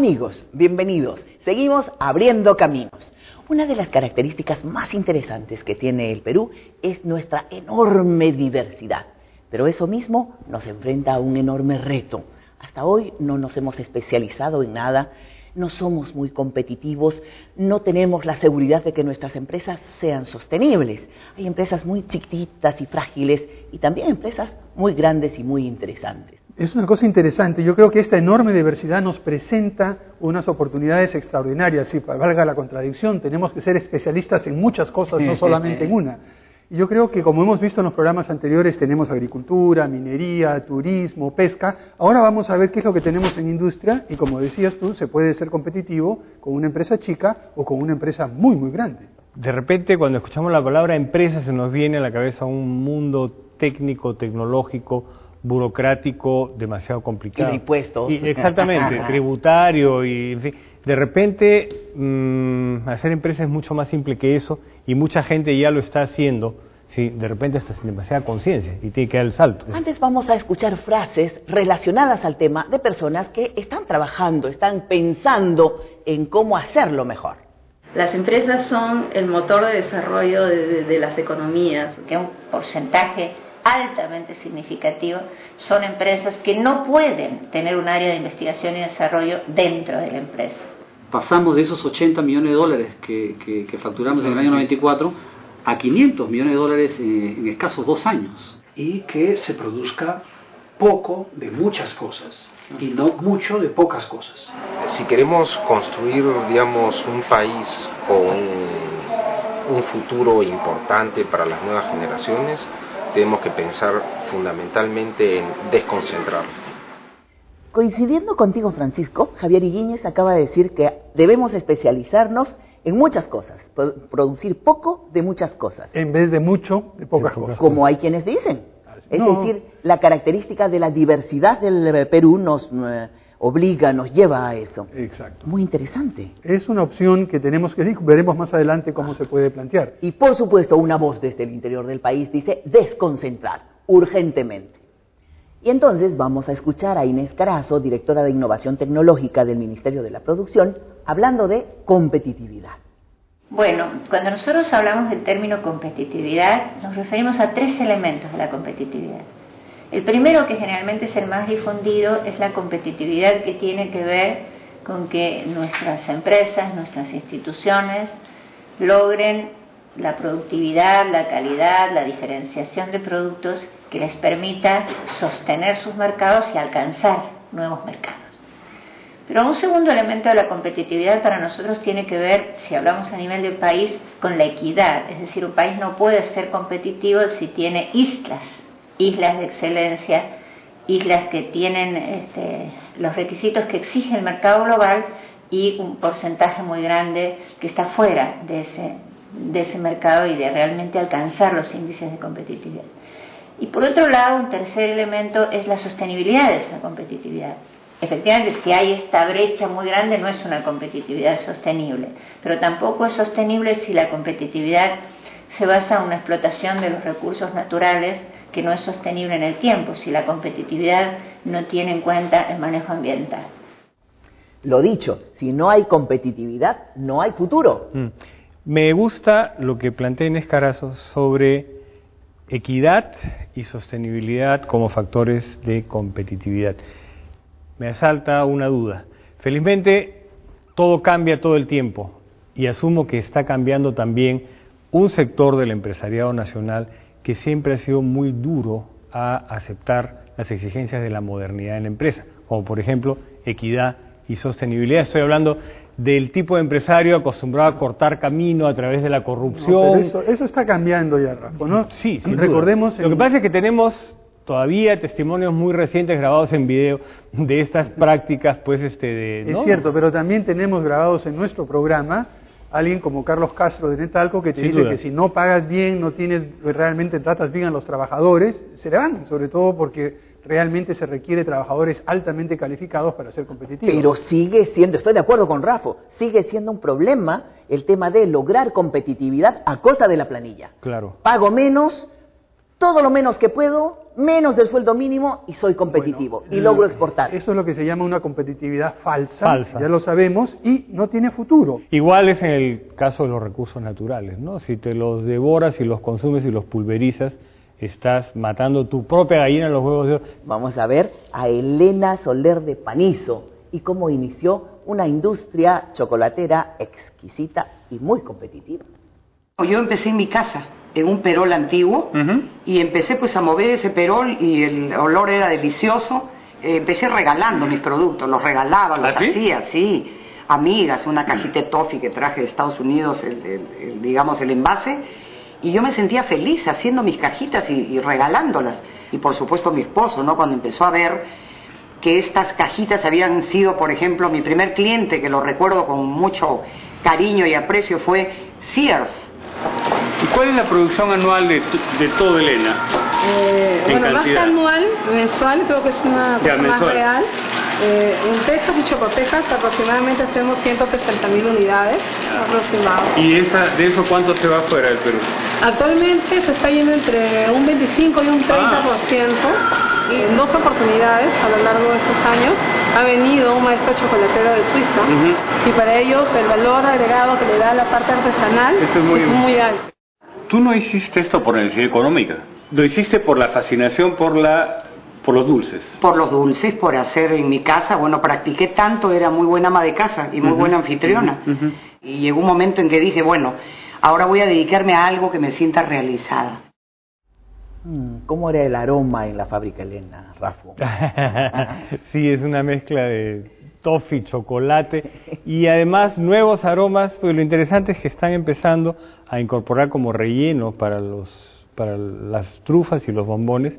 Amigos, bienvenidos. Seguimos abriendo caminos. Una de las características más interesantes que tiene el Perú es nuestra enorme diversidad. Pero eso mismo nos enfrenta a un enorme reto. Hasta hoy no nos hemos especializado en nada, no somos muy competitivos, no tenemos la seguridad de que nuestras empresas sean sostenibles. Hay empresas muy chiquititas y frágiles y también empresas muy grandes y muy interesantes. Es una cosa interesante. Yo creo que esta enorme diversidad nos presenta unas oportunidades extraordinarias. Si valga la contradicción, tenemos que ser especialistas en muchas cosas, no solamente en una. Y yo creo que, como hemos visto en los programas anteriores, tenemos agricultura, minería, turismo, pesca. Ahora vamos a ver qué es lo que tenemos en industria y, como decías tú, se puede ser competitivo con una empresa chica o con una empresa muy, muy grande. De repente, cuando escuchamos la palabra empresa, se nos viene a la cabeza un mundo técnico, tecnológico, burocrático, demasiado complicado. Y de impuestos. Exactamente, tributario y, en fin. De repente, hacer empresa es mucho más simple que eso y mucha gente ya lo está haciendo, sí, de repente hasta sin demasiada conciencia y tiene que dar el salto. Antes vamos a escuchar frases relacionadas al tema de personas que están trabajando, están pensando en cómo hacerlo mejor. Las empresas son el motor de desarrollo de las economías. Que un porcentaje altamente significativo son empresas que no pueden tener un área de investigación y desarrollo dentro de la empresa. Pasamos de esos 80 millones de dólares que facturamos en el año 94 a 500 millones de dólares en escasos 2 años. Y que se produzca poco de muchas cosas y no mucho de pocas cosas. Si queremos construir, digamos, un país con un futuro importante para las nuevas generaciones, tenemos que pensar fundamentalmente en desconcentrar. Coincidiendo contigo, Francisco, Javier Higuíñez acaba de decir que debemos especializarnos en muchas cosas, producir poco de muchas cosas. En vez de mucho, de pocas cosas. Como hay quienes dicen. Es No. decir, la característica de la diversidad del Perú nos obliga, nos lleva a eso. Exacto. Muy interesante. Es una opción que tenemos que ver, veremos más adelante cómo se puede plantear. Y por supuesto, una voz desde el interior del país dice desconcentrar, urgentemente. Y entonces vamos a escuchar a Inés Carazo, directora de Innovación Tecnológica del Ministerio de la Producción, hablando de competitividad. Bueno, cuando nosotros hablamos del término competitividad, nos referimos a 3 elementos de la competitividad. El primero, que generalmente es el más difundido, es la competitividad que tiene que ver con que nuestras empresas, nuestras instituciones logren la productividad, la calidad, la diferenciación de productos que les permita sostener sus mercados y alcanzar nuevos mercados. Pero un segundo elemento de la competitividad para nosotros tiene que ver, si hablamos a nivel del país, con la equidad. Es decir, un país no puede ser competitivo si tiene islas de excelencia, islas que tienen los requisitos que exige el mercado global y un porcentaje muy grande que está fuera de ese mercado y de realmente alcanzar los índices de competitividad. Y por otro lado, un tercer elemento es la sostenibilidad de esa competitividad. Efectivamente, si hay esta brecha muy grande, no es una competitividad sostenible, pero tampoco es sostenible si la competitividad se basa en una explotación de los recursos naturales que no es sostenible en el tiempo, si la competitividad no tiene en cuenta el manejo ambiental. Lo dicho, si no hay competitividad, no hay futuro. Me gusta lo que plantea Inés Carazo sobre equidad y sostenibilidad como factores de competitividad. Me asalta una duda. Felizmente, todo cambia todo el tiempo y asumo que está cambiando también un sector del empresariado nacional que siempre ha sido muy duro a aceptar las exigencias de la modernidad en la empresa, como por ejemplo equidad y sostenibilidad. Estoy hablando del tipo de empresario acostumbrado a cortar camino a través de la corrupción. No, pero eso está cambiando ya, Rafa, ¿no? Sí, sin recordemos. Lo que pasa es que tenemos todavía testimonios muy recientes grabados en video de estas prácticas, pues, ¿no? Es cierto, pero también tenemos grabados en nuestro programa alguien como Carlos Castro de Netalco que te Sin dice duda. que si no pagas bien, no tienes, realmente tratas bien a los trabajadores, se le van, sobre todo porque realmente se requiere trabajadores altamente calificados para ser competitivos. Pero sigue siendo, estoy de acuerdo con Rafa, sigue siendo un problema el tema de lograr competitividad a costa de la planilla. Claro. Pago menos, todo lo menos que puedo, menos del sueldo mínimo y soy competitivo y logro exportar. Eso es lo que se llama una competitividad falsa, ya lo sabemos, y no tiene futuro. Igual es en el caso de los recursos naturales, ¿no? Si te los devoras y los consumes y los pulverizas, estás matando tu propia gallina en los huevos de oro. Vamos a ver a Elena Soler de Panizo y cómo inició una industria chocolatera exquisita y muy competitiva. Yo empecé en mi casa, en un perol antiguo, y empecé pues a mover ese perol y el olor era delicioso. Empecé regalando mis productos, los regalaba, los hacía, sí, amigas, una cajita de toffee que traje de Estados Unidos, digamos el envase, y yo me sentía feliz haciendo mis cajitas y regalándolas. Y por supuesto mi esposo, ¿no? Cuando empezó a ver que estas cajitas habían sido, por ejemplo, mi primer cliente, que lo recuerdo con mucho cariño y aprecio, fue Sears. ¿Y cuál es la producción anual de todo, Elena? Bueno, más que anual, mensual, creo que es una cosa más real. En Texas y Chocotexas aproximadamente hacemos 160.000 unidades aproximadamente. ¿Y de eso cuánto se va fuera del Perú? Actualmente se está yendo entre un 25 y un 30%. Y en 2 oportunidades a lo largo de estos años ha venido un maestro chocolatero de Suiza y para ellos el valor agregado que le da la parte artesanal es muy alto. Tú no hiciste esto por necesidad económica, lo hiciste por la fascinación por los dulces. Por los dulces, por hacer en mi casa, bueno, practiqué tanto, era muy buena ama de casa y muy buena anfitriona. Y llegó un momento en que dije, bueno, ahora voy a dedicarme a algo que me sienta realizada. ¿Cómo era el aroma en la fábrica, Elena, Rafa? Sí, es una mezcla de toffee, chocolate y además nuevos aromas, pues lo interesante es que están empezando a incorporar como relleno para las trufas y los bombones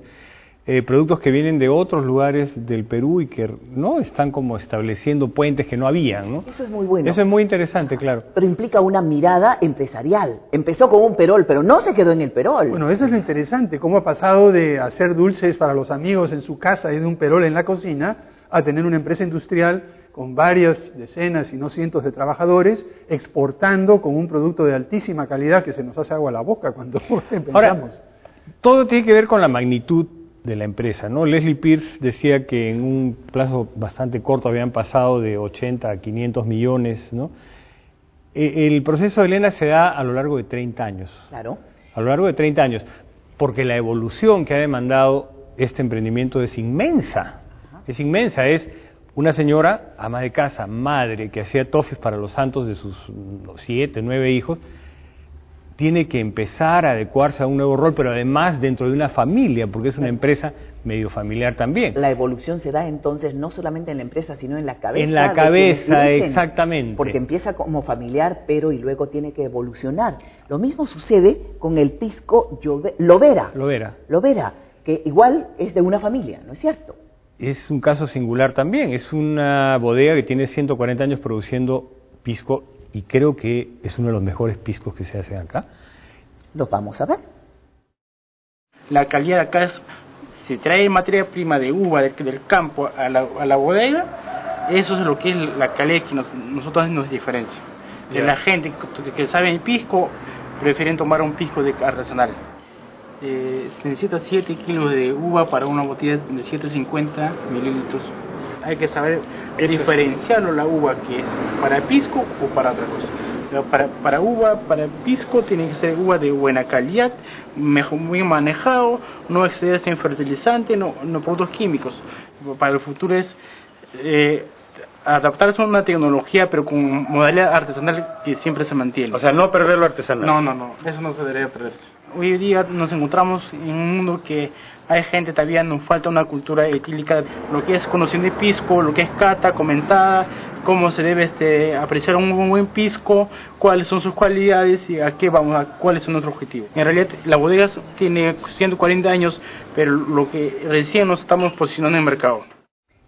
productos que vienen de otros lugares del Perú y que no están como estableciendo puentes que no habían, ¿no? Eso es muy bueno. Eso es muy interesante, claro. Pero implica una mirada empresarial. Empezó con un perol, pero no se quedó en el perol. Bueno, eso es lo interesante, cómo ha pasado de hacer dulces para los amigos en su casa y de un perol en la cocina a tener una empresa industrial con varias decenas y no cientos de trabajadores exportando con un producto de altísima calidad que se nos hace agua a la boca cuando pensamos. Ahora, todo tiene que ver con la magnitud de la empresa, ¿no? Leslie Pierce decía que en un plazo bastante corto habían pasado de 80 a 500 millones, ¿no? El proceso de Elena se da a lo largo de 30 años. Claro. A lo largo de 30 años, porque la evolución que ha demandado este emprendimiento es inmensa. Es inmensa, es una señora, ama de casa, madre, que hacía toffees para los santos de sus 7, 9 hijos, tiene que empezar a adecuarse a un nuevo rol, pero además dentro de una familia, porque es una empresa medio familiar también. La evolución se da entonces no solamente en la empresa, sino en la cabeza. En la cabeza, exactamente. Porque empieza como familiar, pero y luego tiene que evolucionar. Lo mismo sucede con el pisco Lovera, que igual es de una familia, ¿no es cierto? Es un caso singular también, es una bodega que tiene 140 años produciendo pisco y creo que es uno de los mejores piscos que se hacen acá. Los vamos a ver. La calidad acá es, se trae materia prima de uva del campo a la bodega, eso es lo que es la calidad que nosotros nos diferencia. De la gente que sabe el pisco, prefieren tomar un pisco artesanal. Se necesita 7 kilos de uva para una botella de 750 mililitros. Hay que saber diferenciarlo la uva que es para pisco o para otra cosa. Para pisco tiene que ser uva de buena calidad, muy manejado, no excederse en fertilizante, no productos químicos. Para el futuro es adaptarse a una tecnología pero con modalidad artesanal que siempre se mantiene. O sea, no perder lo artesanal. No, eso no se debería perderse. Hoy día nos encontramos en un mundo que hay gente, todavía nos falta una cultura etílica, lo que es conocimiento de pisco, lo que es cata, comentada, cómo se debe apreciar un buen pisco, cuáles son sus cualidades y a qué vamos, cuáles son nuestros objetivos. En realidad la bodega tiene 140 años, pero lo que recién nos estamos posicionando en el mercado.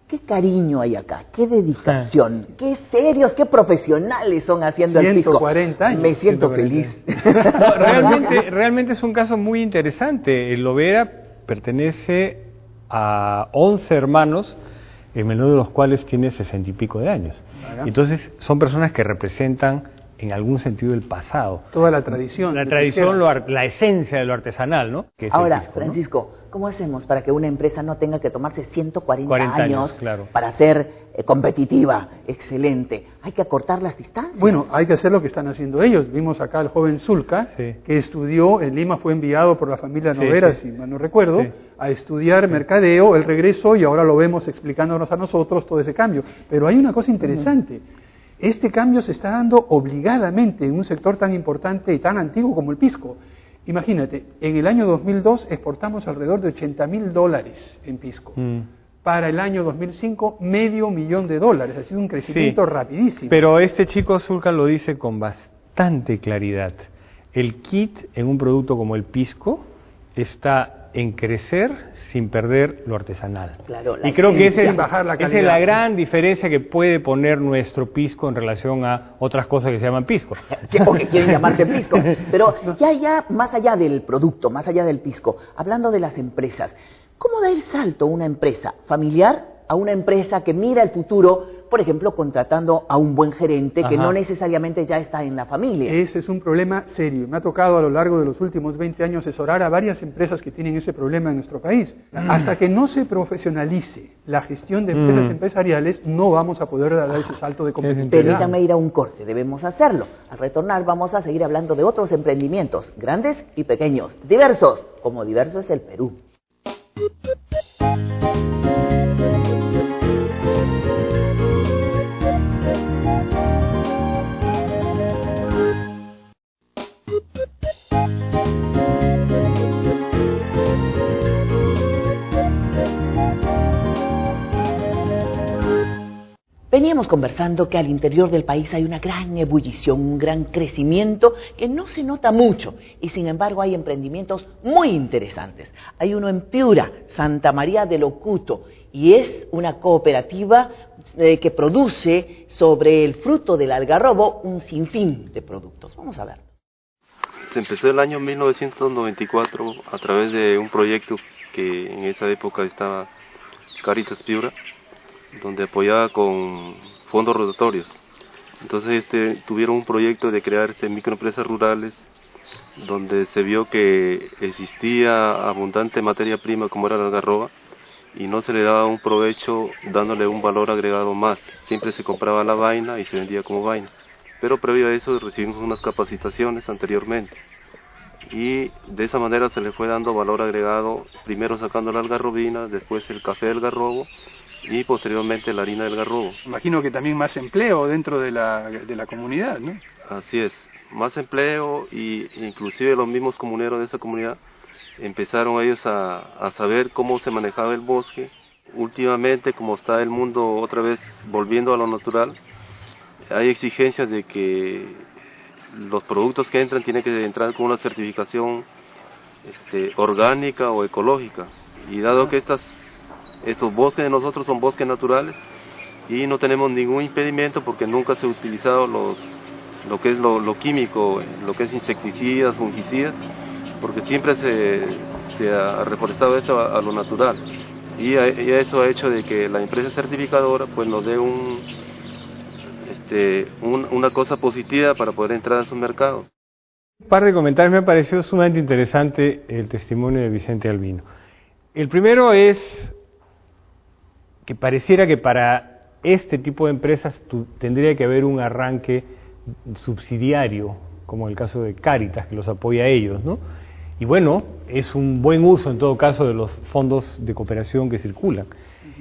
Qué cariño hay acá, qué dedicación, qué serios, qué profesionales son haciendo el pisco. 140 años. Me siento feliz. No, realmente es un caso muy interesante. El Lovera pertenece a 11 hermanos, el menor de los cuales tiene 60 y pico de años. Entonces son personas que representan en algún sentido el pasado. Toda la tradición. La tradición, la esencia de lo artesanal, ¿no? Que es ahora, pisco, Francisco, ¿no? ¿Cómo hacemos para que una empresa no tenga que tomarse 140 40 años claro. para ser competitiva? Excelente. Hay que acortar las distancias. Bueno, hay que hacer lo que están haciendo ellos. Vimos acá al joven Zulca, que estudió en Lima, fue enviado por la familia Noguera, si mal no recuerdo, a estudiar mercadeo. Él regresó y ahora lo vemos explicándonos a nosotros todo ese cambio. Pero hay una cosa interesante. Este cambio se está dando obligadamente en un sector tan importante y tan antiguo como el pisco. Imagínate, en el año 2002 exportamos alrededor de $80.000 en pisco. Para el año 2005, $500.000. Ha sido un crecimiento rapidísimo. Pero este chico Zulca lo dice con bastante claridad. El kit en un producto como el pisco está en crecer sin perder lo artesanal. Claro, y creo que esa es la gran diferencia que puede poner nuestro pisco en relación a otras cosas que se llaman pisco. O que quieren llamarse pisco. Pero ya más allá del producto, más allá del pisco, hablando de las empresas, ¿cómo da el salto una empresa familiar a una empresa que mira el futuro, por ejemplo, contratando a un buen gerente que no necesariamente ya está en la familia? Ese es un problema serio. Me ha tocado a lo largo de los últimos 20 años asesorar a varias empresas que tienen ese problema en nuestro país. Hasta que no se profesionalice la gestión de empresas empresariales, no vamos a poder dar ese salto de competitividad. Permítame ir a un corte, debemos hacerlo. Al retornar vamos a seguir hablando de otros emprendimientos, grandes y pequeños, diversos, como diverso es el Perú. Veníamos conversando que al interior del país hay una gran ebullición, un gran crecimiento que no se nota mucho y sin embargo hay emprendimientos muy interesantes. Hay uno en Piura, Santa María del Ocuto, y es una cooperativa que produce sobre el fruto del algarrobo un sinfín de productos. Vamos a ver. Se empezó el año 1994 a través de un proyecto que en esa época estaba Caritas Piura, donde apoyaba con fondos rotatorios. Entonces tuvieron un proyecto de crear microempresas rurales, donde se vio que existía abundante materia prima como era la algarroba, y no se le daba un provecho dándole un valor agregado más. Siempre se compraba la vaina y se vendía como vaina. Pero previo a eso recibimos unas capacitaciones anteriormente. Y de esa manera se le fue dando valor agregado, primero sacando la algarrobina, después el café del algarrobo, y posteriormente la harina del algarrobo. Imagino que también más empleo dentro de la comunidad, ¿no? Así es, más empleo, y inclusive los mismos comuneros de esa comunidad empezaron ellos a saber cómo se manejaba el bosque. Últimamente, como está el mundo otra vez volviendo a lo natural, hay exigencias de que los productos que entran tienen que entrar con una certificación orgánica o ecológica, y dado que estos bosques de nosotros son bosques naturales y no tenemos ningún impedimento porque nunca se ha utilizado lo que es lo químico, lo que es insecticidas, fungicidas, porque siempre se ha reforestado esto a lo natural, y eso ha hecho de que la empresa certificadora pues nos dé una cosa positiva para poder entrar a sus mercados. Un par de comentarios. Me ha parecido sumamente interesante el testimonio de Vicente Albino. El primero es que pareciera que para este tipo de empresas tendría que haber un arranque subsidiario, como el caso de Cáritas, que los apoya a ellos, ¿no? Y bueno, es un buen uso en todo caso de los fondos de cooperación que circulan.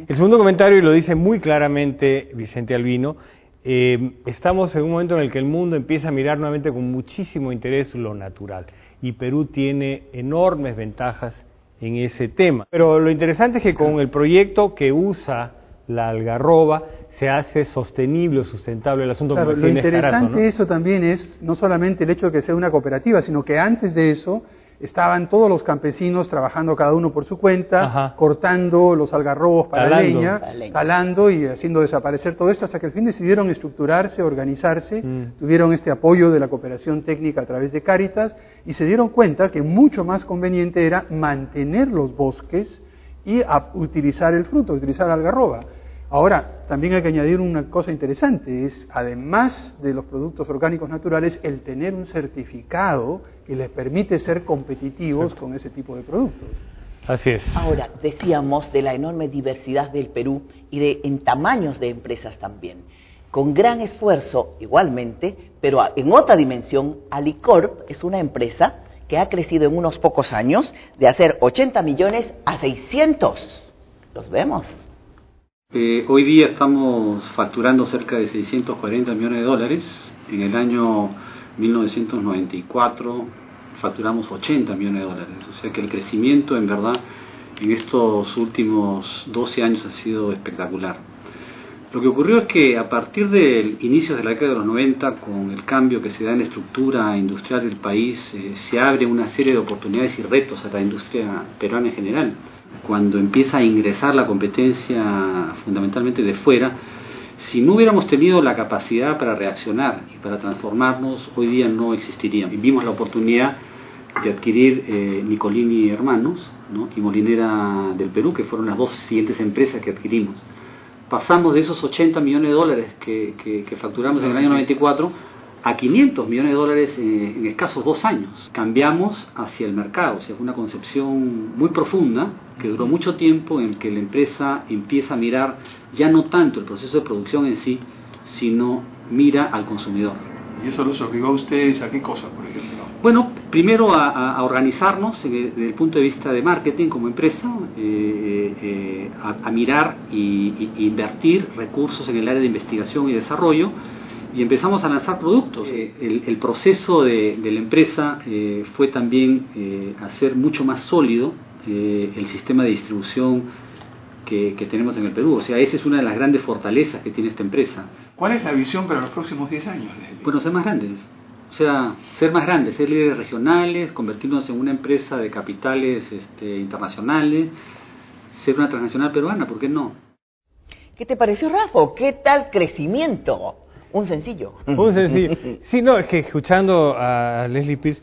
El segundo comentario, y lo dice muy claramente Vicente Albino, estamos en un momento en el que el mundo empieza a mirar nuevamente con muchísimo interés lo natural, y Perú tiene enormes ventajas en ese tema. Pero lo interesante es que con el proyecto que usa la algarroba se hace sostenible o sustentable el asunto. Claro, como lo interesante Carazo, ¿no? eso también es no solamente el hecho de que sea una cooperativa, sino que antes de eso estaban todos los campesinos trabajando cada uno por su cuenta, cortando los algarrobos para leña, talando y haciendo desaparecer todo esto, hasta que al fin decidieron estructurarse, organizarse, tuvieron este apoyo de la cooperación técnica a través de Cáritas, y se dieron cuenta que mucho más conveniente era mantener los bosques y utilizar el fruto, utilizar la algarroba. Ahora, también hay que añadir una cosa interesante, es además de los productos orgánicos naturales, el tener un certificado que les permite ser competitivos con ese tipo de productos. Así es. Ahora, decíamos de la enorme diversidad del Perú y en tamaños de empresas también. Con gran esfuerzo, igualmente, pero en otra dimensión, Alicorp es una empresa que ha crecido en unos pocos años de hacer 80 millones a 600. ¿Los vemos? Hoy día estamos facturando cerca de 640 millones de dólares. En el año 1994 facturamos 80 millones de dólares. O sea que el crecimiento, en verdad, en estos últimos 12 años ha sido espectacular. Lo que ocurrió es que a partir del inicio de la década de los 90, con el cambio que se da en la estructura industrial del país, se abre una serie de oportunidades y retos a la industria peruana en general. Cuando empieza a ingresar la competencia fundamentalmente de fuera, si no hubiéramos tenido la capacidad para reaccionar y para transformarnos, hoy día no existiría. Vimos la oportunidad de adquirir Nicolini Hermanos, ¿no?, y Molinera del Perú, que fueron las dos siguientes empresas que adquirimos. Pasamos de esos 80 millones de dólares que facturamos en el año 94 a 500 millones de dólares en escasos 2 años. Cambiamos hacia el mercado, o sea, fue una concepción muy profunda que duró mucho tiempo, en que la empresa empieza a mirar ya no tanto el proceso de producción en sí, sino mira al consumidor. ¿Y eso los obligó a ustedes a qué cosa, por ejemplo? Bueno, primero a organizarnos desde el punto de vista de marketing como empresa, a mirar y invertir recursos en el área de investigación y desarrollo, y empezamos a lanzar productos. El proceso de la empresa fue también hacer mucho más sólido el sistema de distribución que tenemos en el Perú. O sea, esa es una de las grandes fortalezas que tiene esta empresa. ¿Cuál es la visión para los próximos 10 años? Bueno, ser más grandes. O sea, ser más grandes, ser líderes regionales, convertirnos en una empresa de capitales internacionales, ser una transnacional peruana, ¿por qué no? ¿Qué te pareció, Rafa? ¿Qué tal crecimiento? Un sencillo. Un sencillo. Sí, no, es que escuchando a Leslie Pierce,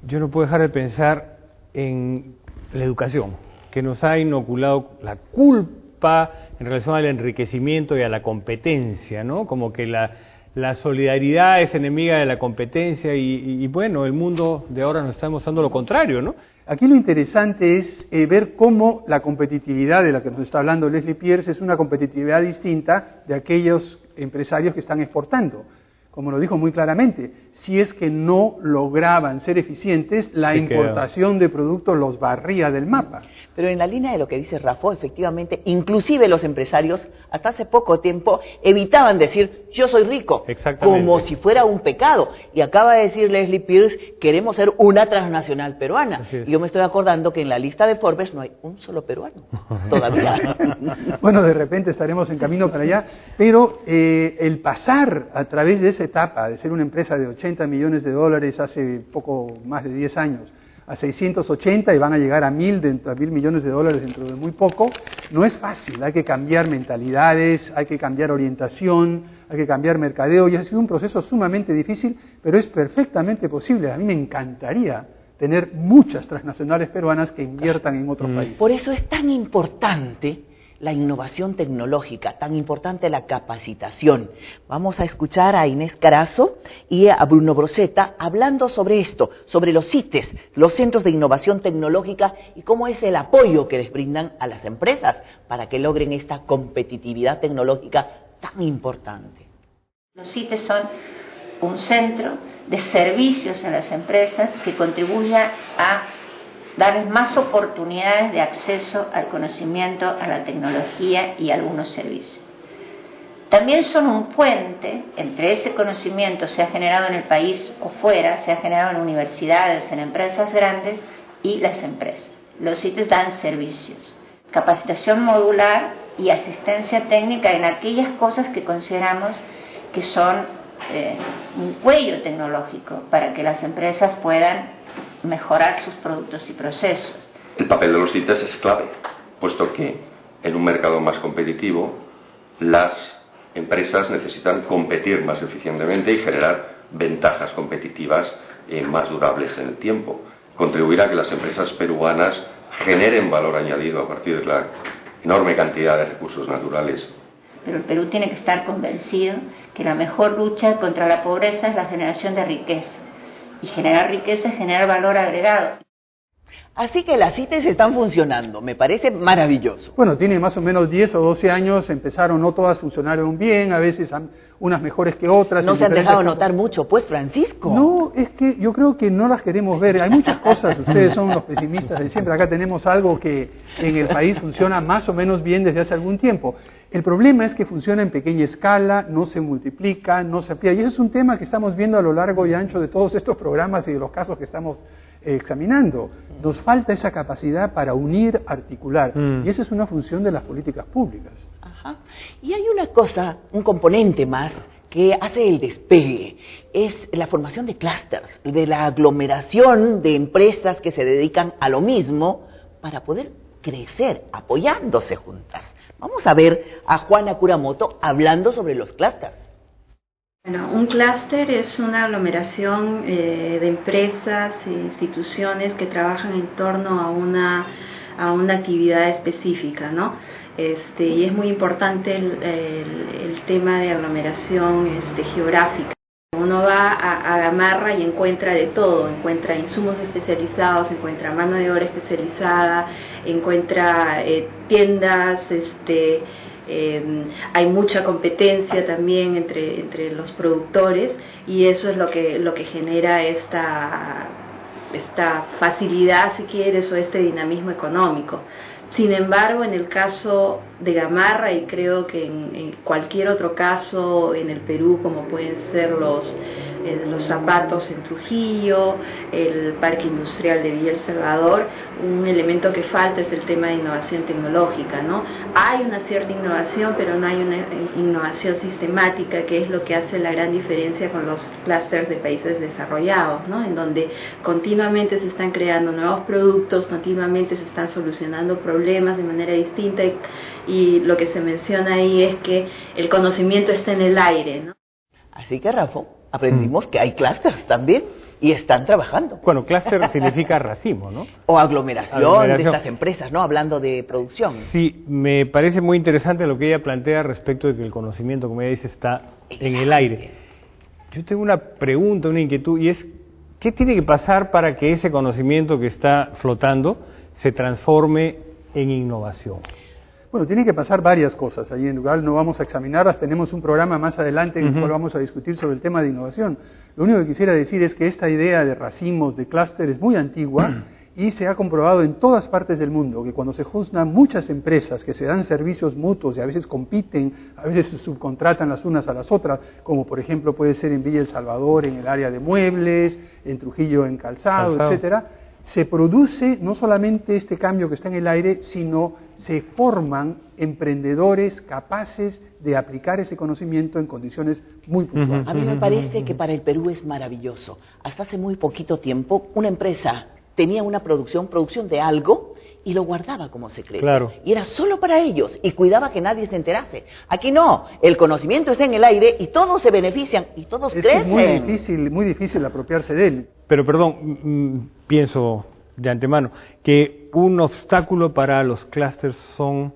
yo no puedo dejar de pensar en la educación, que nos ha inoculado la culpa en relación al enriquecimiento y a la competencia, ¿no? Como que la solidaridad es enemiga de la competencia y bueno, el mundo de ahora nos está demostrando lo contrario, ¿no? Aquí lo interesante es ver cómo la competitividad de la que nos está hablando Leslie Pierce es una competitividad distinta de aquellos empresarios que están exportando. Como lo dijo muy claramente, si es que no lograban ser eficientes, la importación de productos los barría del mapa. Pero en la línea de lo que dice Rafa, efectivamente, inclusive los empresarios hasta hace poco tiempo evitaban decir yo soy rico, como si fuera un pecado. Y acaba de decir Leslie Pierce, queremos ser una transnacional peruana. Y yo me estoy acordando que en la lista de Forbes no hay un solo peruano, todavía. Bueno, de repente estaremos en camino para allá, pero el pasar a través de esa etapa de ser una empresa de 80 millones de dólares hace poco más de 10 años, a 680 y van a llegar a 1.000 millones de dólares dentro de muy poco, no es fácil, hay que cambiar mentalidades, hay que cambiar orientación, hay que cambiar mercadeo, y ha sido un proceso sumamente difícil, pero es perfectamente posible. A mí me encantaría tener muchas transnacionales peruanas que inviertan en otros países. Por eso es tan importante la innovación tecnológica, tan importante la capacitación. Vamos a escuchar a Inés Carazo y a Bruno Broseta hablando sobre esto, sobre los CITES, los Centros de Innovación Tecnológica, y cómo es el apoyo que les brindan a las empresas para que logren esta competitividad tecnológica tan importante. Los CITES son un centro de servicios a las empresas que contribuya a darles más oportunidades de acceso al conocimiento, a la tecnología y a algunos servicios. También son un puente entre ese conocimiento, sea generado en el país o fuera, sea generado en universidades, en empresas grandes, y las empresas. Los CITES dan servicios, capacitación modular y asistencia técnica en aquellas cosas que consideramos que son un cuello tecnológico para que las empresas puedan mejorar sus productos y procesos. El papel de los CITES es clave, puesto que en un mercado más competitivo las empresas necesitan competir más eficientemente y generar ventajas competitivas más durables en el tiempo. Contribuir a que las empresas peruanas generen valor añadido a partir de la enorme cantidad de recursos naturales. Pero el Perú tiene que estar convencido que la mejor lucha contra la pobreza es la generación de riqueza. Y generar riqueza es generar valor agregado. Así que las CITES están funcionando, me parece maravilloso. Bueno, tiene más o menos 10 o 12 años, empezaron, no todas funcionaron bien, a veces unas mejores que otras. No se han dejado notar mucho, pues, Francisco. No, es que yo creo que no las queremos ver. Hay muchas cosas, ustedes son los pesimistas de siempre. Acá tenemos algo que en el país funciona más o menos bien desde hace algún tiempo. El problema es que funciona en pequeña escala, no se multiplica, no se amplía. Y ese es un tema que estamos viendo a lo largo y ancho de todos estos programas y de los casos que estamos examinando. Nos falta esa capacidad para unir, articular, y esa es una función de las políticas públicas. Ajá. Y hay una cosa, un componente más que hace el despegue, es la formación de clústeres, de la aglomeración de empresas que se dedican a lo mismo para poder crecer, apoyándose juntas. Vamos a ver a Juana Kuramoto hablando sobre los clústeres. Bueno, un clúster es una aglomeración de empresas e instituciones que trabajan en torno a una actividad específica, ¿no? Y es muy importante el tema de aglomeración geográfica. Uno va a Gamarra y encuentra de todo, encuentra insumos especializados, encuentra mano de obra especializada, encuentra tiendas, hay mucha competencia también entre los productores, y eso es lo que genera esta facilidad, si quieres, o este dinamismo económico. Sin embargo, en el caso de Gamarra, y creo que en cualquier otro caso en el Perú, como pueden ser los zapatos en Trujillo, el Parque Industrial de Villa El Salvador, un elemento que falta es el tema de innovación tecnológica, ¿no? Hay una cierta innovación, pero no hay una innovación sistemática, que es lo que hace la gran diferencia con los clústeres de países desarrollados, ¿no? En donde continuamente se están creando nuevos productos, continuamente se están solucionando problemas de manera distinta, y lo que se menciona ahí es que el conocimiento está en el aire, ¿no? Así que, Rafa, aprendimos que hay clústeres también y están trabajando. Bueno, clúster significa racimo, ¿no? O aglomeración de estas empresas, ¿no? Hablando de producción. Sí, me parece muy interesante lo que ella plantea respecto de que el conocimiento, como ella dice, está en el aire. Yo tengo una pregunta, una inquietud, y es, ¿qué tiene que pasar para que ese conocimiento que está flotando se transforme en innovación? Bueno, tiene que pasar varias cosas. Allí en lugar no vamos a examinarlas, tenemos un programa más adelante en el cual vamos a discutir sobre el tema de innovación. Lo único que quisiera decir es que esta idea de racimos, de clúster, es muy antigua y se ha comprobado en todas partes del mundo que cuando se juntan muchas empresas que se dan servicios mutuos y a veces compiten, a veces se subcontratan las unas a las otras, como por ejemplo puede ser en Villa El Salvador en el área de muebles, en Trujillo en calzado, etcétera, se produce no solamente este cambio que está en el aire, sino se forman emprendedores capaces de aplicar ese conocimiento en condiciones muy puntuales. A mí me parece que para el Perú es maravilloso. Hasta hace muy poquito tiempo, una empresa tenía una producción de algo y lo guardaba como secreto. Claro. Y era solo para ellos y cuidaba que nadie se enterase. Aquí no, el conocimiento está en el aire y todos se benefician y todos crecen. Es muy difícil apropiarse de él. Pero perdón, pienso de antemano que un obstáculo para los clústeres son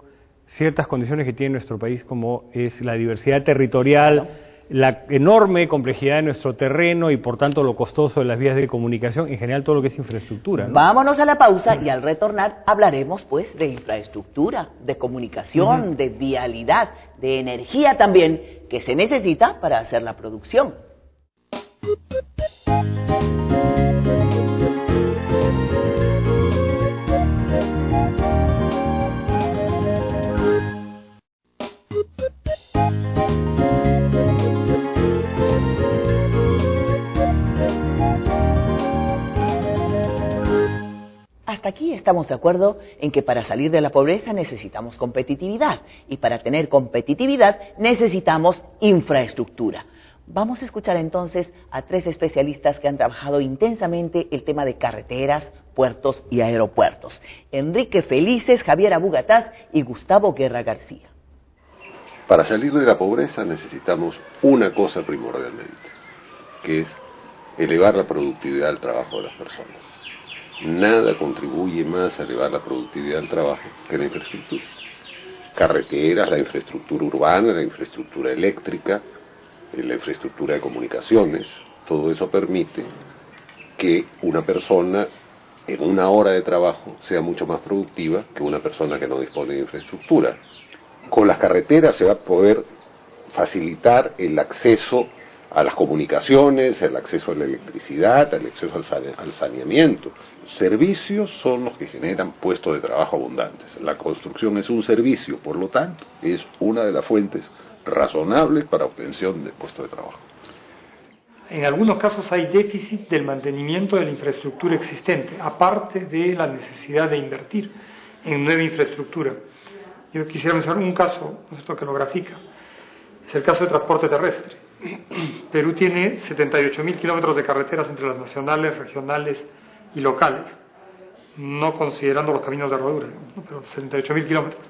ciertas condiciones que tiene nuestro país, como es la diversidad territorial, la enorme complejidad de nuestro terreno y por tanto lo costoso de las vías de comunicación, en general todo lo que es infraestructura, ¿no? Vámonos a la pausa y al retornar hablaremos pues de infraestructura, de comunicación, de vialidad, de energía también, que se necesita para hacer la producción. Hasta aquí estamos de acuerdo en que para salir de la pobreza necesitamos competitividad y para tener competitividad necesitamos infraestructura. Vamos a escuchar entonces a tres especialistas que han trabajado intensamente el tema de carreteras, puertos y aeropuertos. Enrique Felices, Javier Abugataz y Gustavo Guerra García. Para salir de la pobreza necesitamos una cosa primordialmente, que es elevar la productividad del trabajo de las personas. Nada contribuye más a elevar la productividad del trabajo que la infraestructura. Carreteras, la infraestructura urbana, la infraestructura eléctrica, la infraestructura de comunicaciones, todo eso permite que una persona en una hora de trabajo sea mucho más productiva que una persona que no dispone de infraestructura. Con las carreteras se va a poder facilitar el acceso a las comunicaciones, el acceso a la electricidad, el acceso al saneamiento. Servicios son los que generan puestos de trabajo abundantes. La construcción es un servicio, por lo tanto, es una de las fuentes razonables para obtención de puestos de trabajo. En algunos casos hay déficit del mantenimiento de la infraestructura existente, aparte de la necesidad de invertir en nueva infraestructura. Yo quisiera mencionar un caso, esto que lo grafica, es el caso de transporte terrestre. Perú tiene 78.000 kilómetros de carreteras entre las nacionales, regionales y locales, no considerando los caminos de rodadura, ¿no? Pero 78.000 kilómetros.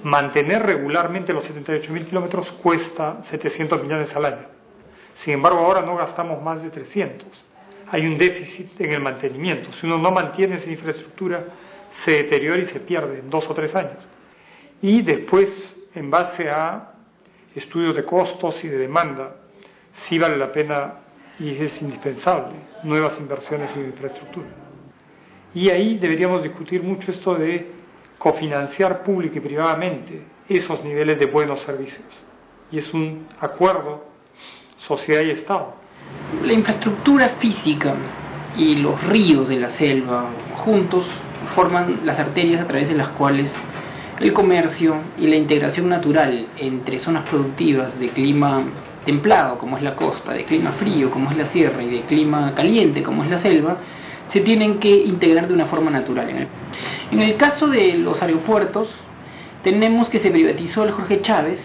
Mantener regularmente los 78.000 kilómetros cuesta 700 millones al año. Sin embargo, ahora no gastamos más de 300. Hay un déficit en el mantenimiento. Si uno no mantiene esa infraestructura, se deteriora y se pierde en 2 o 3 años. Y después, en base a estudios de costos y de demanda, sí vale la pena y es indispensable nuevas inversiones en infraestructura. Y ahí deberíamos discutir mucho esto de cofinanciar pública y privadamente esos niveles de buenos servicios. Y es un acuerdo sociedad y Estado. La infraestructura física y los ríos de la selva juntos forman las arterias a través de las cuales el comercio y la integración natural entre zonas productivas de clima templado, como es la costa, de clima frío, como es la sierra, y de clima caliente, como es la selva, se tienen que integrar de una forma natural. En el caso de los aeropuertos, tenemos que se privatizó el Jorge Chávez,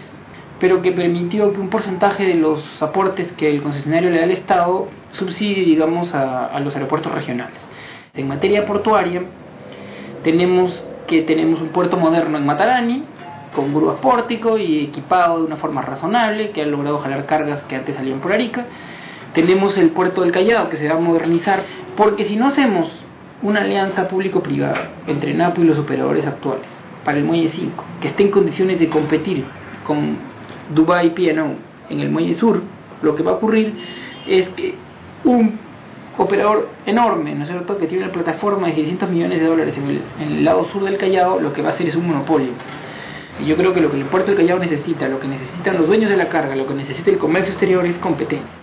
pero que permitió que un porcentaje de los aportes que el concesionario le da al Estado subsidie, digamos, a los aeropuertos regionales. En materia portuaria, tenemos un puerto moderno en Matarani, con grúas pórtico y equipado de una forma razonable, que ha logrado jalar cargas que antes salían por Arica. Tenemos el puerto del Callao, que se va a modernizar, porque si no hacemos una alianza público-privada entre NAPU y los operadores actuales para el Muelle 5, que esté en condiciones de competir con Dubai P&O en el Muelle Sur, lo que va a ocurrir es que un operador enorme, ¿no es cierto?, que tiene una plataforma de $600 millones en el lado sur del Callao, lo que va a hacer es un monopolio. Y yo creo que lo que el puerto del Callao necesita, lo que necesitan los dueños de la carga, lo que necesita el comercio exterior es competencia.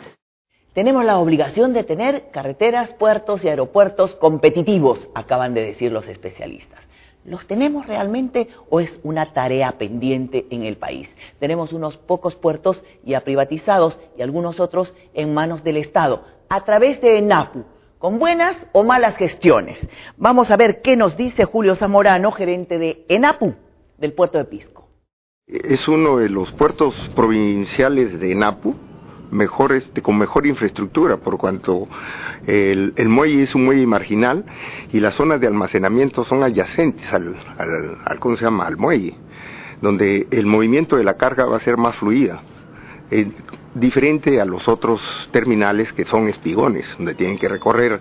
Tenemos la obligación de tener carreteras, puertos y aeropuertos competitivos, acaban de decir los especialistas. ¿Los tenemos realmente o es una tarea pendiente en el país? Tenemos unos pocos puertos ya privatizados y algunos otros en manos del Estado, a través de ENAPU, con buenas o malas gestiones. Vamos a ver qué nos dice Julio Zamorano, gerente de ENAPU, del puerto de Pisco. Es uno de los puertos provinciales de ENAPU, con mejor infraestructura, por cuanto el muelle es un muelle marginal y las zonas de almacenamiento son adyacentes al muelle, donde el movimiento de la carga va a ser más fluida, diferente a los otros terminales que son espigones, donde tienen que recorrer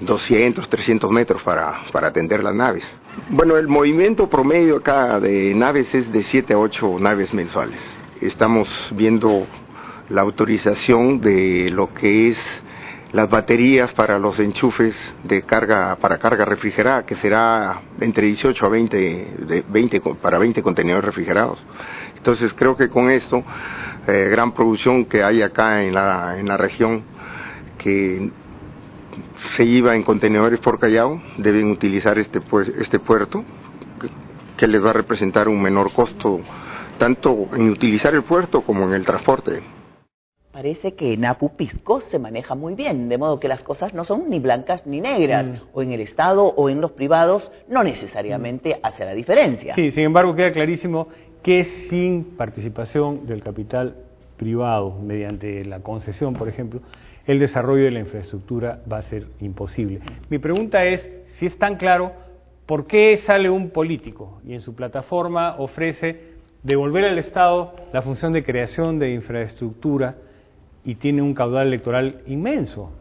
200, 300 metros para atender las naves. Bueno, el movimiento promedio acá de naves es de 7 a 8 naves mensuales. Estamos viendo la autorización de lo que es las baterías para los enchufes de carga, para carga refrigerada, que será entre 18 a 20 para 20 contenedores refrigerados. Entonces creo que con esto, gran producción que hay acá en la región, que se lleva en contenedores por Callao, deben utilizar este puerto, que les va a representar un menor costo, tanto en utilizar el puerto como en el transporte. Parece que ENAPU Pisco se maneja muy bien, de modo que las cosas no son ni blancas ni negras, o en el Estado o en los privados no necesariamente hace la diferencia. Sí, sin embargo queda clarísimo que sin participación del capital privado, mediante la concesión, por ejemplo, el desarrollo de la infraestructura va a ser imposible. Mi pregunta es, si es tan claro, ¿por qué sale un político y en su plataforma ofrece devolver al Estado la función de creación de infraestructura y tiene un caudal electoral inmenso?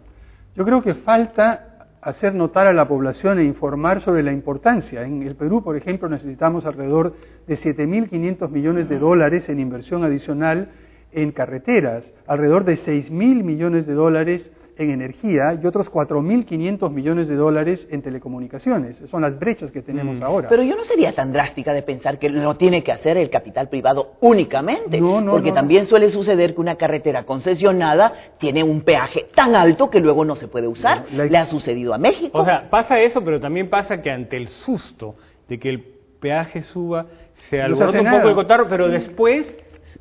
Yo creo que falta hacer notar a la población e informar sobre la importancia. En el Perú, por ejemplo, necesitamos alrededor de 7.500 millones de dólares en inversión adicional en carreteras, alrededor de 6.000 millones de dólares en energía y otros 4.500 millones de dólares en telecomunicaciones. Son las brechas que tenemos ahora. Pero yo no sería tan drástica de pensar que lo tiene que hacer el capital privado únicamente, porque también suele suceder que una carretera concesionada tiene un peaje tan alto que luego no se puede usar. Le ha sucedido a México. O sea, pasa eso, pero también pasa que ante el susto de que el peaje suba, se alborota un poco el cotarro, pero después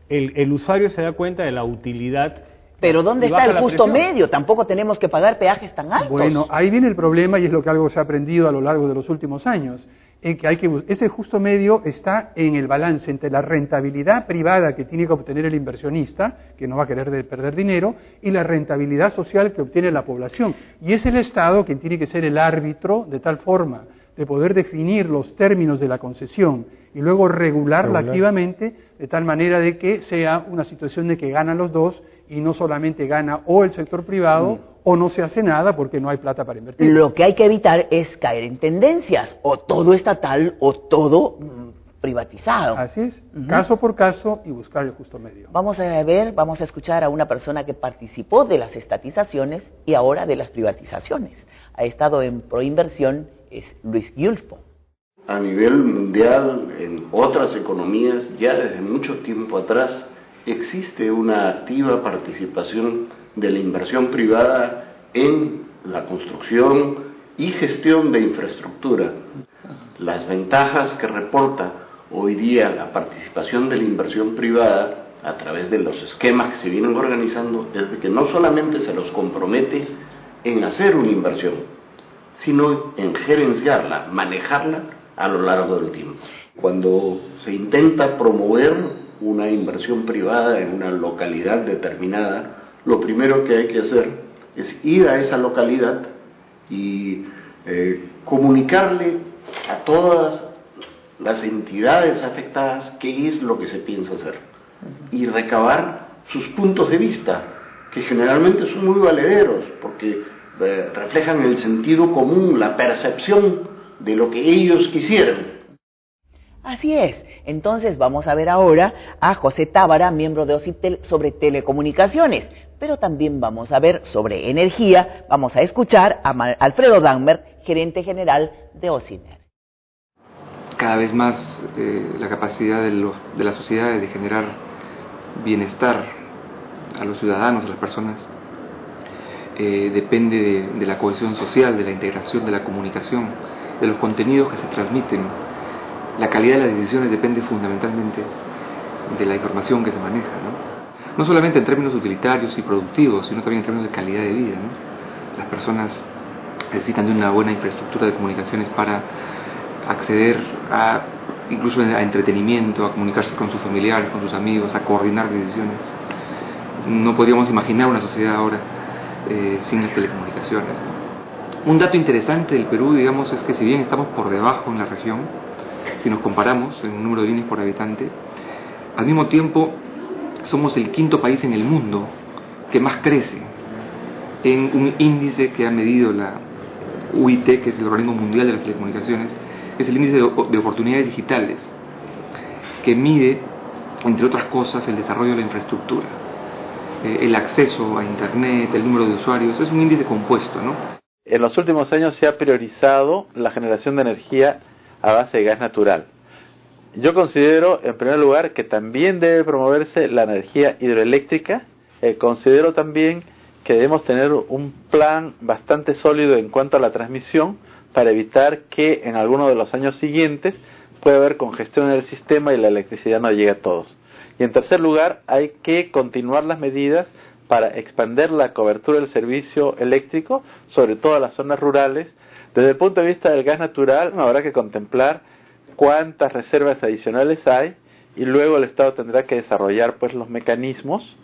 el usuario se da cuenta de la utilidad. Pero ¿dónde está el justo medio? Tampoco tenemos que pagar peajes tan altos. Bueno, ahí viene el problema y es lo que algo se ha aprendido a lo largo de los últimos años. En que ese justo medio está en el balance entre la rentabilidad privada que tiene que obtener el inversionista, que no va a querer perder dinero, y la rentabilidad social que obtiene la población. Y es el Estado quien tiene que ser el árbitro de tal forma de poder definir los términos de la concesión y luego regularla activamente de tal manera de que sea una situación de que ganan los dos y no solamente gana o el sector privado o no se hace nada porque no hay plata para invertir. Lo que hay que evitar es caer en tendencias, o todo estatal o todo privatizado. Así es, caso por caso y buscar el justo medio. Vamos a escuchar a una persona que participó de las estatizaciones y ahora de las privatizaciones. Ha estado en Proinversión, es Luis Giulfo. A nivel mundial, en otras economías, ya desde mucho tiempo atrás, existe una activa participación de la inversión privada en la construcción y gestión de infraestructura. Las ventajas que reporta hoy día la participación de la inversión privada a través de los esquemas que se vienen organizando es de que no solamente se los compromete en hacer una inversión, sino en gerenciarla, manejarla a lo largo del tiempo. Cuando se intenta promover una inversión privada en una localidad determinada, lo primero que hay que hacer es ir a esa localidad y comunicarle a todas las entidades afectadas qué es lo que se piensa hacer y recabar sus puntos de vista, que generalmente son muy valederos porque reflejan el sentido común, la percepción de lo que ellos quisieran. Así es. Entonces vamos a ver ahora a José Tábara, miembro de OCITEL, sobre telecomunicaciones, pero también vamos a ver sobre energía. Vamos a escuchar a Alfredo Dahmer, gerente general de OCINER. Cada vez más la capacidad de la sociedad de generar bienestar a los ciudadanos, a las personas, depende de la cohesión social, de la integración, de la comunicación, de los contenidos que se transmiten. La calidad de las decisiones depende fundamentalmente de la información que se maneja, no solamente en términos utilitarios y productivos, sino también en términos de calidad de vida, Las personas necesitan de una buena infraestructura de comunicaciones para acceder incluso a entretenimiento, a comunicarse con sus familiares, con sus amigos, a coordinar decisiones. No podríamos imaginar una sociedad ahora sin las telecomunicaciones. Un dato interesante del Perú, digamos, es que si bien estamos por debajo en la región, si nos comparamos en número de líneas por habitante, al mismo tiempo somos el quinto país en el mundo que más crece en un índice que ha medido la UIT, que es el Organismo Mundial de las Telecomunicaciones, es el índice de oportunidades digitales, que mide, entre otras cosas, el desarrollo de la infraestructura, el acceso a Internet, el número de usuarios. Es un índice compuesto, En los últimos años se ha priorizado la generación de energía a base de gas natural. Yo considero, en primer lugar, que también debe promoverse la energía hidroeléctrica. Considero también que debemos tener un plan bastante sólido en cuanto a la transmisión para evitar que en alguno de los años siguientes pueda haber congestión en el sistema y la electricidad no llegue a todos. Y en tercer lugar, hay que continuar las medidas para expandir la cobertura del servicio eléctrico, sobre todo en las zonas rurales. Desde el punto de vista del gas natural, habrá que contemplar cuántas reservas adicionales hay y luego el Estado tendrá que desarrollar los mecanismos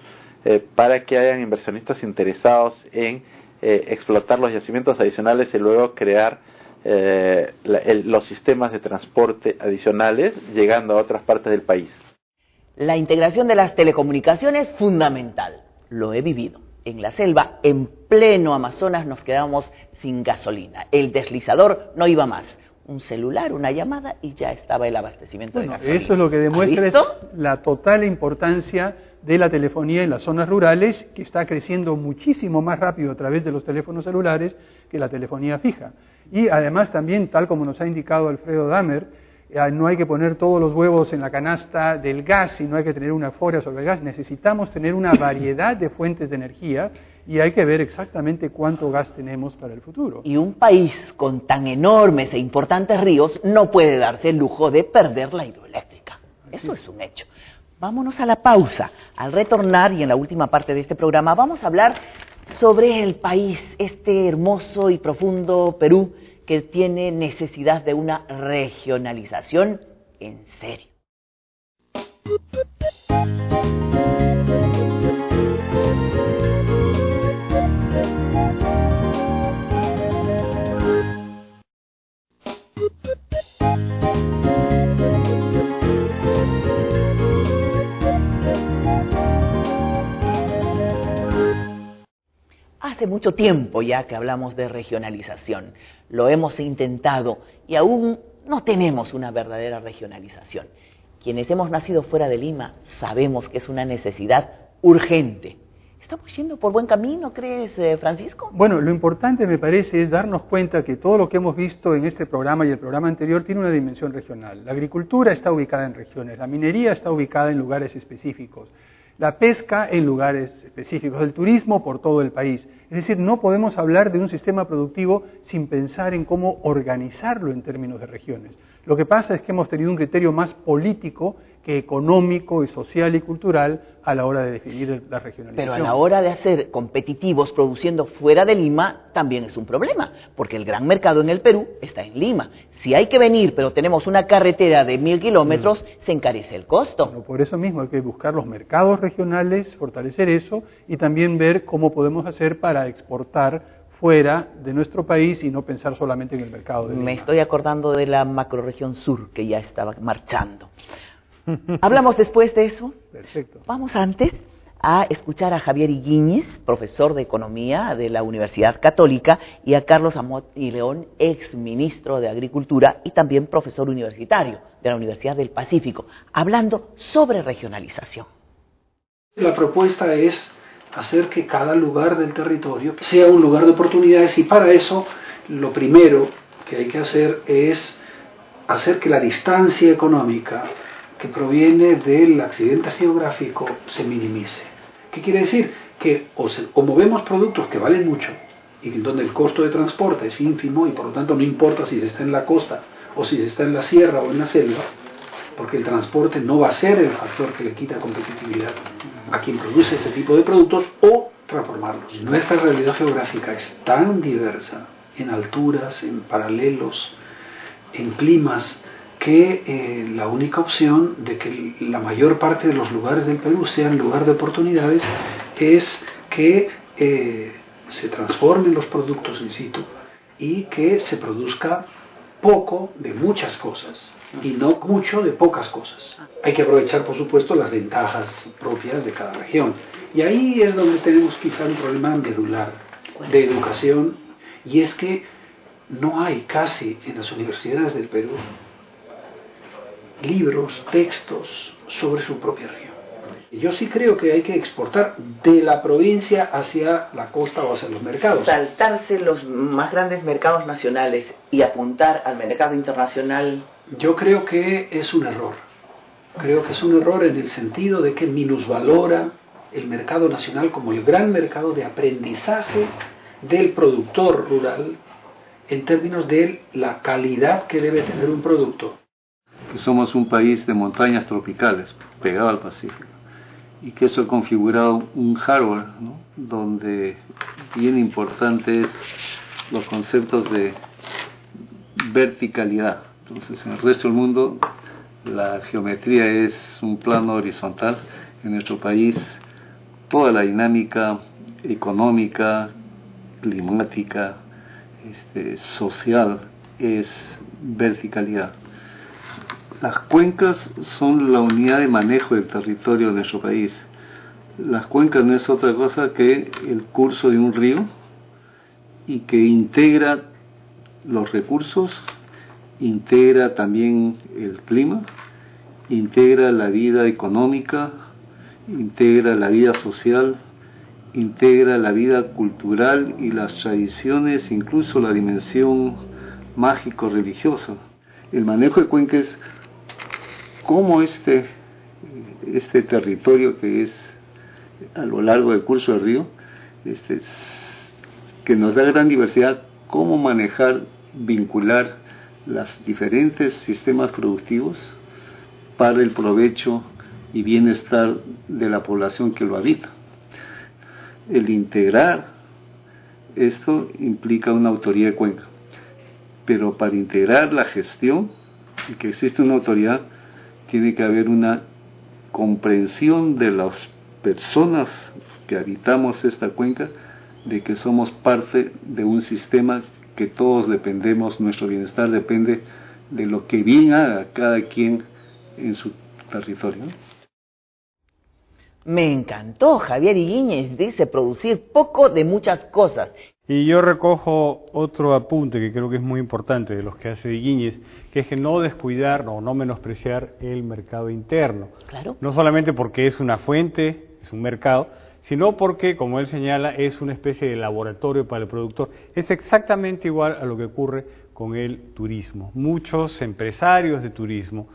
para que hayan inversionistas interesados en explotar los yacimientos adicionales y luego crear los sistemas de transporte adicionales llegando a otras partes del país. La integración de las telecomunicaciones es fundamental. Lo he vivido. En la selva, en pleno Amazonas, nos quedábamos sin gasolina. El deslizador no iba más. Un celular, una llamada y ya estaba el abastecimiento de gasolina. Eso es lo que demuestra la total importancia de la telefonía en las zonas rurales, que está creciendo muchísimo más rápido a través de los teléfonos celulares que la telefonía fija. Y además también, tal como nos ha indicado Alfredo Damer, no hay que poner todos los huevos en la canasta del gas y no hay que tener una euforia sobre el gas. Necesitamos tener una variedad de fuentes de energía y hay que ver exactamente cuánto gas tenemos para el futuro. Y un país con tan enormes e importantes ríos no puede darse el lujo de perder la hidroeléctrica. Eso es un hecho. Vámonos a la pausa. Al retornar y en la última parte de este programa vamos a hablar sobre el país, este hermoso y profundo Perú que tiene necesidad de una regionalización en serio. Hace mucho tiempo ya que hablamos de regionalización, lo hemos intentado y aún no tenemos una verdadera regionalización. Quienes hemos nacido fuera de Lima sabemos que es una necesidad urgente. ¿Estamos yendo por buen camino, crees, Francisco? Bueno, lo importante me parece es darnos cuenta que todo lo que hemos visto en este programa y el programa anterior tiene una dimensión regional. La agricultura está ubicada en regiones, la minería está ubicada en lugares específicos, la pesca en lugares específicos, el turismo por todo el país. Es decir, no podemos hablar de un sistema productivo sin pensar en cómo organizarlo en términos de regiones. Lo que pasa es que hemos tenido un criterio más político que económico y social y cultural a la hora de definir la regionalización. Pero a la hora de hacer competitivos produciendo fuera de Lima también es un problema, porque el gran mercado en el Perú está en Lima. Si hay que venir, pero tenemos una carretera de 1000 kilómetros, se encarece el costo. Bueno, por eso mismo hay que buscar los mercados regionales, fortalecer eso y también ver cómo podemos hacer para exportar fuera de nuestro país y no pensar solamente en el mercado de Lima. Me estoy acordando de la macrorregión sur que ya estaba marchando. ¿Hablamos después de eso? Perfecto. Vamos antes a escuchar a Javier Higuíñez, profesor de Economía de la Universidad Católica, y a Carlos Amott y León, ex ministro de Agricultura y también profesor universitario de la Universidad del Pacífico, hablando sobre regionalización. La propuesta es hacer que cada lugar del territorio sea un lugar de oportunidades y para eso lo primero que hay que hacer es hacer que la distancia económica que proviene del accidente geográfico se minimice. ¿Qué quiere decir? Que o movemos productos que valen mucho y donde el costo de transporte es ínfimo y por lo tanto no importa si se está en la costa o si se está en la sierra o en la selva, porque el transporte no va a ser el factor que le quita competitividad a quien produce este tipo de productos, o transformarlos. Nuestra realidad geográfica es tan diversa en alturas, en paralelos, en climas, que la única opción de que la mayor parte de los lugares del Perú sean lugar de oportunidades es que se transformen los productos in situ y que se produzca poco de muchas cosas y no mucho de pocas cosas. Hay que aprovechar, por supuesto, las ventajas propias de cada región. Y ahí es donde tenemos quizá un problema medular de educación, y es que no hay casi en las universidades del Perú libros, textos sobre su propia región. Yo sí creo que hay que exportar de la provincia hacia la costa o hacia los mercados. Saltarse los más grandes mercados nacionales y apuntar al mercado internacional. Yo creo que es un error. Creo que es un error en el sentido de que minusvalora el mercado nacional como el gran mercado de aprendizaje del productor rural en términos de la calidad que debe tener un producto. Que somos un país de montañas tropicales, pegado al Pacífico, y que eso ha configurado un hardware, ¿no?, donde bien importantes los conceptos de verticalidad. Entonces, en el resto del mundo la geometría es un plano horizontal. En nuestro país toda la dinámica económica, climática, social es verticalidad. Las cuencas son la unidad de manejo del territorio de nuestro país. Las cuencas no es otra cosa que el curso de un río y que integra los recursos, integra también el clima, integra la vida económica, integra la vida social, integra la vida cultural y las tradiciones, incluso la dimensión mágico-religiosa. El manejo de cuenca es cómo este territorio que es a lo largo del curso del río, que nos da gran diversidad, cómo manejar, vincular los diferentes sistemas productivos para el provecho y bienestar de la población que lo habita. El integrar esto implica una autoridad de cuenca, pero para integrar la gestión y que existe una autoridad, tiene que haber una comprensión de las personas que habitamos esta cuenca, de que somos parte de un sistema que todos dependemos, nuestro bienestar depende de lo que bien haga cada quien en su territorio. Me encantó, Javier Higuíñez dice producir poco de muchas cosas. Y yo recojo otro apunte que creo que es muy importante de los que hace Higuíñez, que es que no descuidar o no menospreciar el mercado interno. Claro. No solamente porque es una fuente, es un mercado, sino porque, como él señala, es una especie de laboratorio para el productor. Es exactamente igual a lo que ocurre con el turismo. Muchos empresarios de turismo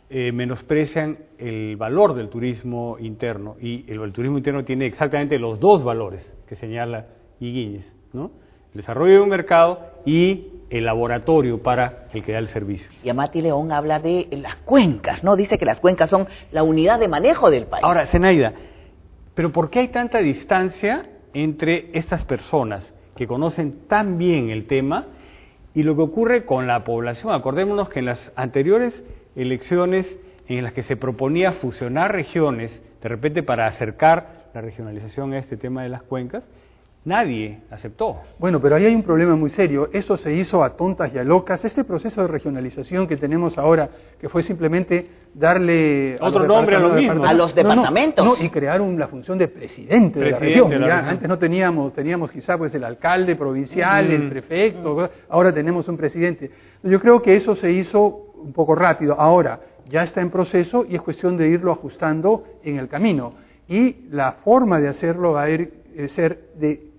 menosprecian el valor del turismo interno, y el turismo interno tiene exactamente los dos valores que señala Higuíñez, ¿no? El desarrollo de un mercado y el laboratorio para el que da el servicio. Y Amati León habla de las cuencas, ¿no? Dice que las cuencas son la unidad de manejo del país. Ahora, Zenaida, ¿pero por qué hay tanta distancia entre estas personas que conocen tan bien el tema y lo que ocurre con la población? Acordémonos que en las anteriores elecciones en las que se proponía fusionar regiones, de repente para acercar la regionalización a este tema de las cuencas, nadie aceptó. Bueno, pero ahí hay un problema muy serio. Eso se hizo a tontas y a locas. Este proceso de regionalización que tenemos ahora, que fue simplemente darle otro nombre a lo mismo, a los departamentos. No, y crear la función de presidente de la región. Antes no teníamos quizá pues el alcalde provincial, el prefecto, ahora tenemos un presidente. Yo creo que eso se hizo un poco rápido. Ahora ya está en proceso y es cuestión de irlo ajustando en el camino. Y la forma de hacerlo va a ser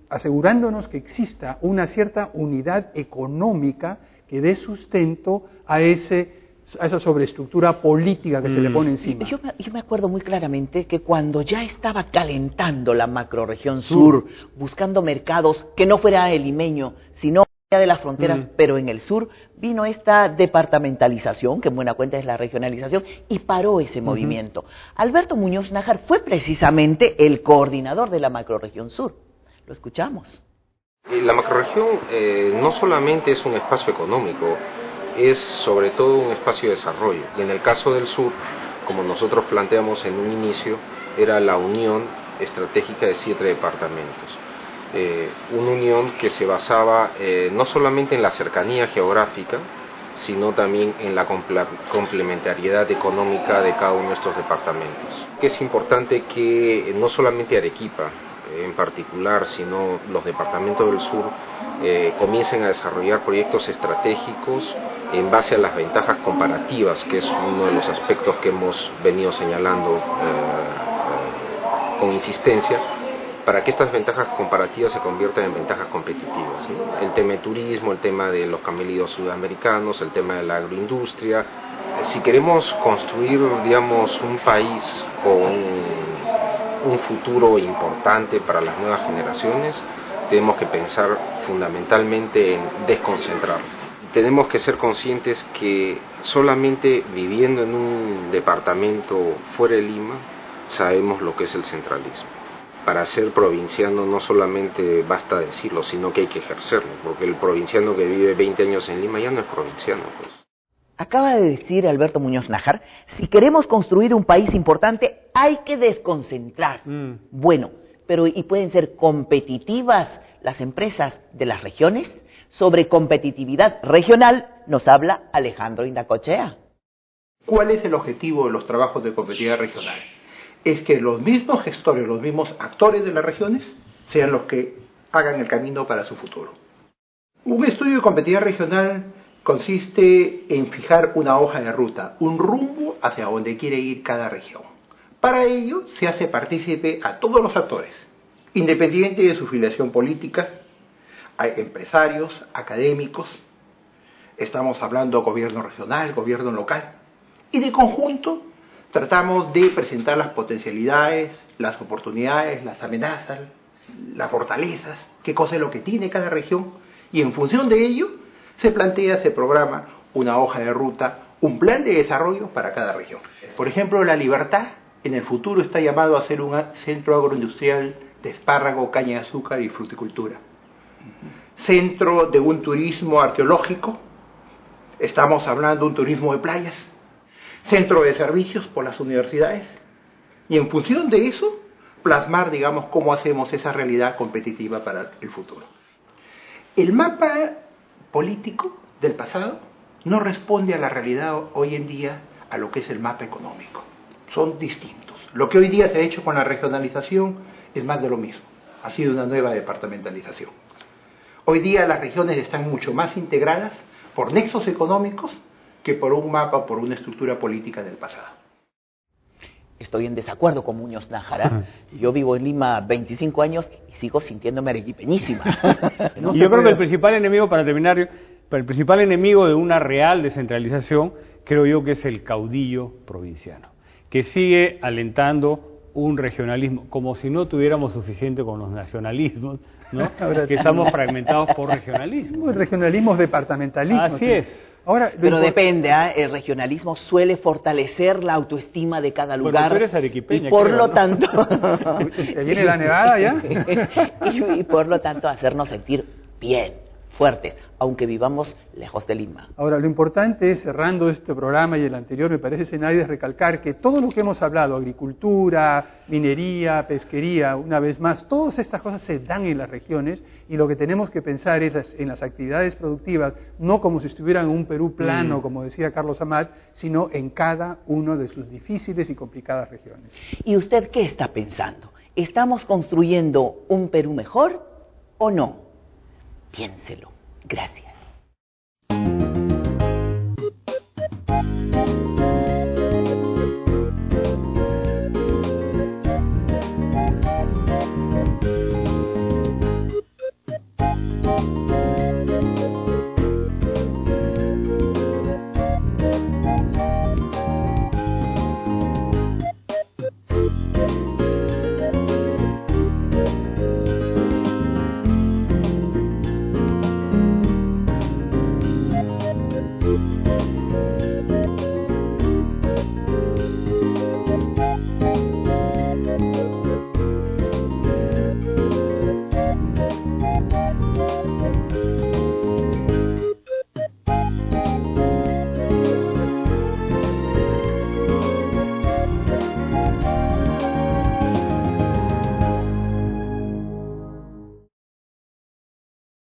asegurándonos que exista una cierta unidad económica que dé sustento a esa sobreestructura política que se le pone encima. Yo me acuerdo muy claramente que cuando ya estaba calentando la macrorregión sur, buscando mercados que no fuera el limeño, sino de las fronteras, pero en el sur, vino esta departamentalización, que en buena cuenta es la regionalización, y paró ese movimiento. Alberto Muñoz Nájar fue precisamente el coordinador de la macrorregión sur. Lo escuchamos. La macrorregión no solamente es un espacio económico, es sobre todo un espacio de desarrollo. Y en el caso del sur, como nosotros planteamos en un inicio, era la unión estratégica de 7 departamentos. Una unión que se basaba no solamente en la cercanía geográfica, sino también en la complementariedad económica de cada uno de estos departamentos. Es importante que no solamente Arequipa en particular, sino los departamentos del sur comiencen a desarrollar proyectos estratégicos en base a las ventajas comparativas, que es uno de los aspectos que hemos venido señalando con insistencia, para que estas ventajas comparativas se conviertan en ventajas competitivas, ¿no? El tema de turismo, el tema de los camelídeos sudamericanos, el tema de la agroindustria. Si queremos construir, digamos, un país con un futuro importante para las nuevas generaciones, tenemos que pensar fundamentalmente en desconcentrar. Tenemos que ser conscientes que solamente viviendo en un departamento fuera de Lima sabemos lo que es el centralismo. Para ser provinciano no solamente basta decirlo, sino que hay que ejercerlo, porque el provinciano que vive 20 años en Lima ya no es provinciano, pues. Acaba de decir Alberto Muñoz Nájar, si queremos construir un país importante hay que desconcentrar. Bueno, pero ¿y pueden ser competitivas las empresas de las regiones? Sobre competitividad regional nos habla Alejandro Indacochea. ¿Cuál es el objetivo de los trabajos de competitividad regional? Es que los mismos gestores, los mismos actores de las regiones sean los que hagan el camino para su futuro. Un estudio de competitividad regional consiste en fijar una hoja de ruta, un rumbo hacia donde quiere ir cada región. Para ello se hace partícipe a todos los actores, independiente de su filiación política, hay empresarios, académicos, estamos hablando gobierno regional, gobierno local, y de conjunto tratamos de presentar las potencialidades, las oportunidades, las amenazas, las fortalezas, qué cosa es lo que tiene cada región, y en función de ello se plantea, se programa una hoja de ruta, un plan de desarrollo para cada región. Por ejemplo, La Libertad en el futuro está llamado a ser un centro agroindustrial de espárrago, caña de azúcar y fruticultura. Centro de un turismo arqueológico, estamos hablando de un turismo de playas, centro de servicios por las universidades, y en función de eso, plasmar, digamos, cómo hacemos esa realidad competitiva para el futuro. El mapa político del pasado no responde a la realidad hoy en día a lo que es el mapa económico. Son distintos. Lo que hoy día se ha hecho con la regionalización es más de lo mismo. Ha sido una nueva departamentalización. Hoy día las regiones están mucho más integradas por nexos económicos que por un mapa, por una estructura política del pasado. Estoy en desacuerdo con Muñoz Nájara. Yo vivo en Lima 25 años y sigo sintiéndome arequipeñísima. Y yo creo que el principal enemigo, para terminar, el principal enemigo de una real descentralización, creo yo que es el caudillo provinciano, que sigue alentando un regionalismo, como si no tuviéramos suficiente con los nacionalismos, ¿no? Que estamos fragmentados por regionalismo. Regionalismos, departamentalismos. Así es. Ahora, pero depende, el regionalismo suele fortalecer la autoestima de cada lugar. Bueno, tú eres arequipeña, y por creo, lo ¿no? tanto ¿Te viene la nevada ya? y por lo tanto hacernos sentir bien, fuertes, aunque vivamos lejos de Lima. Ahora, lo importante es, cerrando este programa y el anterior, me parece, Zenaida, es recalcar que todo lo que hemos hablado, agricultura, minería, pesquería, una vez más, todas estas cosas se dan en las regiones, y lo que tenemos que pensar es en las actividades productivas, no como si estuvieran en un Perú plano, como decía Carlos Amat, sino en cada una de sus difíciles y complicadas regiones. ¿Y usted qué está pensando? ¿Estamos construyendo un Perú mejor o no? Piénselo. Gracias.